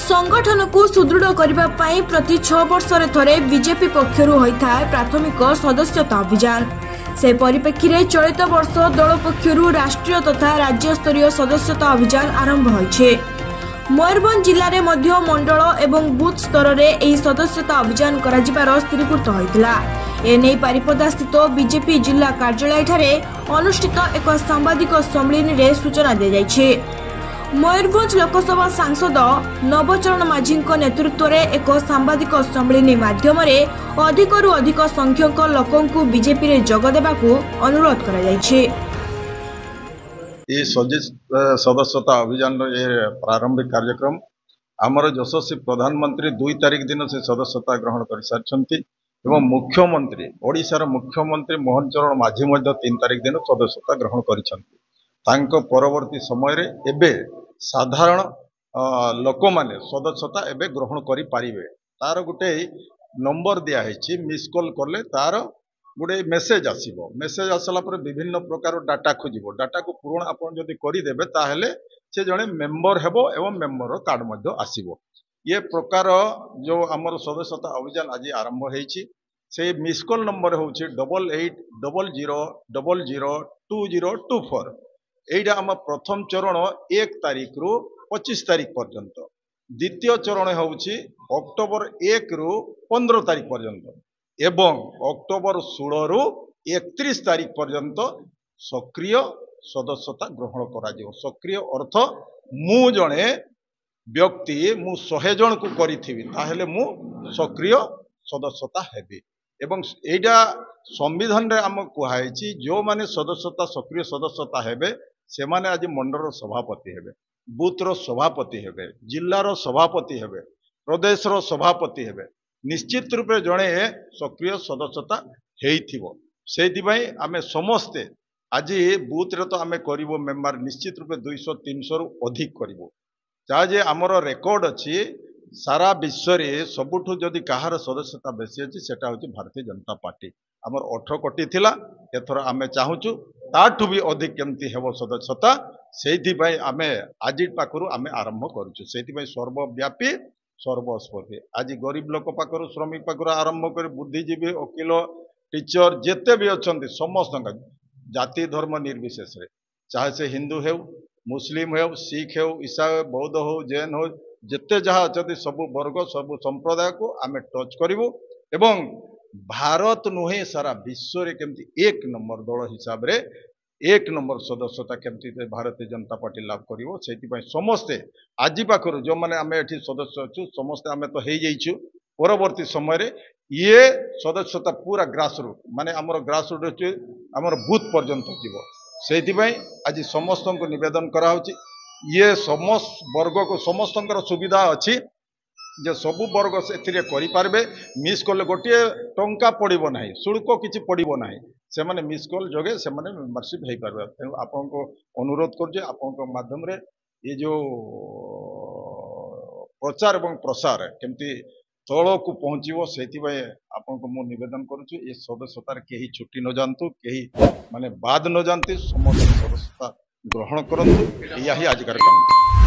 संगठन को सुदृढ़ करने प्रति 6 वर्ष थरे बीजेपी पक्षर होता है प्राथमिक सदस्यता अभियान। से परिप्रेक्षी में चलित वर्ष दल पक्षर राष्ट्रीय तथा राज्य स्तरीय सदस्यता अभियान आरंभ होइछे। मयूरभंज जिले में मध्य मंडल एवं बूथ स्तर में यह सदस्यता अभियान कर स्थिरीकृत होता। एने बारिपदा स्थित बीजेपी जिला कार्यालय ठारे अनुष्ठित एक सांबादिक सम्मेलन में सूचना दी जाइछे। मयूरभंज लोकसभा सांसद नवचरण माझी नेतृत्व में एक सांबादिक सम्मेलन माध्यम अधिकरू अधिक संख्यक लोक बीजेपी में जोग देवाकू अनुरोध करा जाइछे। ये सदस्यता अभियान प्रारंभिक कार्यक्रम आमर यशस्वी प्रधानमंत्री 2 तारिख दिन से सदस्यता ग्रहण कर सारी एवं मुख्यमंत्री ओडिशार मुख्यमंत्री मोहन चरण माझी 3 तारिख दिन सदस्यता ग्रहण कर परवर्ती समय एबे साधारण लोक माने सदस्यता एबे ग्रहण करि पारिबे। तार गुटे नंबर दिया है मिस कॉल करले तार गोटे मेसेज आसीबो। मेसेज आसला पर विभिन्न प्रकार डाटा खोजिबो। डाटा को पूर्ण आपण जदि करि देबे ताहेले से जणे मेंबर हेबो एवं मेंबर कार्ड मध्ये आसीबो। ये प्रकार जो हमर सदस्यता अभियान आज आरंभ हेछि से मिस कॉल नंबर होछि 8800002024। एइडा हम प्रथम चरण 1 तारिख रु 25 तारिख पर्यंत, द्वितीय चरण होछि अक्टोबर 1 रु 15 तारिख पर्यंत एवं अक्टोबर 16 रु 31 तारिख पर्यंत सक्रिय सदस्यता ग्रहण करा जिवो। सक्रिय अर्थ मु जणे व्यक्ति मु 100 जन को करिथिबि ताहेले मु सक्रिय सदस्यता हेबि। एवं एइडा संविधान रे हम कुहाइछि जो माने सदस्यता सक्रिय सदस्यता हेबे से माने आज मंडल सभापति हेबे, बूथर सभापति हेबे, जिल्लार सभापति हेबे, प्रदेशर सभापति हेबे। निश्चित रूपे जड़े सक्रिय सदस्यता हेइथिबो। सेइथिबाई आमे समस्ते आज बूथ रे तो आमे करिवो मेंबर निश्चित रूपे 200-300 रु अधिक करिवो। जे आमर रेकर्ड अच्छी सारा विश्व रे सबुठु जदि कहार सदस्यता बेसी अच्छी सेटा होची भारतीय जनता पार्टी। आमर 18 कोटी थिला, एथर आमे चाहूचु ताठु भी अधिक केमती हेबो सदस्यता। सेइथिबाई आमे आज पाखरु आमे आरंभ करूछु। सेइथिबाई सर्वव्यापी सर्वस्पर्शी आज गरीब लोक पाखरु श्रमिक पाखरु आरंभ कर बुद्धिजीवी वकील टीचर जेते भी अच्छा समस्त जाति धर्म निर्विशेष रे, चाहे से हिंदू हो मुस्लिम हो सिख हो ईसाई बौद्ध हो जैन हो जेते जहाँ अच्छा सब वर्ग सब संप्रदाय को आमे टच करूँ एवं भारत नुहे सारा विश्व रे केमती 1 नंबर दल हिसाब रे 1 नंबर सदस्यता केमती भारतीय जनता पार्टी लाभ करिवो। सेति समस्ते आज पाखरु जो माने आमे एठी सदस्य अच्छु समस्ते आमे तो हेइ जाइछु। परवर्ती समय रे ये सदस्यता पूरा ग्रास रूट माने हमर ग्रास रूट अछि हमर बूथ पर्यंत जीवो। सेति आज समस्त को निवेदन करा होछि ये समस्त वर्ग को समस्तंकर सुविधा अछि जे सबु वर्ग से करि पारबे। मिस कॉल गोटे टंका पड़िबो नाही, शुल्क किछि पड़िबो नाही, से माने मिस कॉल जोगे से माने मेंबरशिप हेइ पारबे। तेणु आपन को अनुरोध करजे आपन को माध्यम रे ये जो प्रचार एवं प्रसार केमती तल को पहुँचो से आपन को मु निवेदन करुछु ये सदस्यतार केही छुट्टी न जानतु, केही माने बाद न जानती, समस्त सदस्यता ग्रहण करंतु। यही आज कार्यक्रम।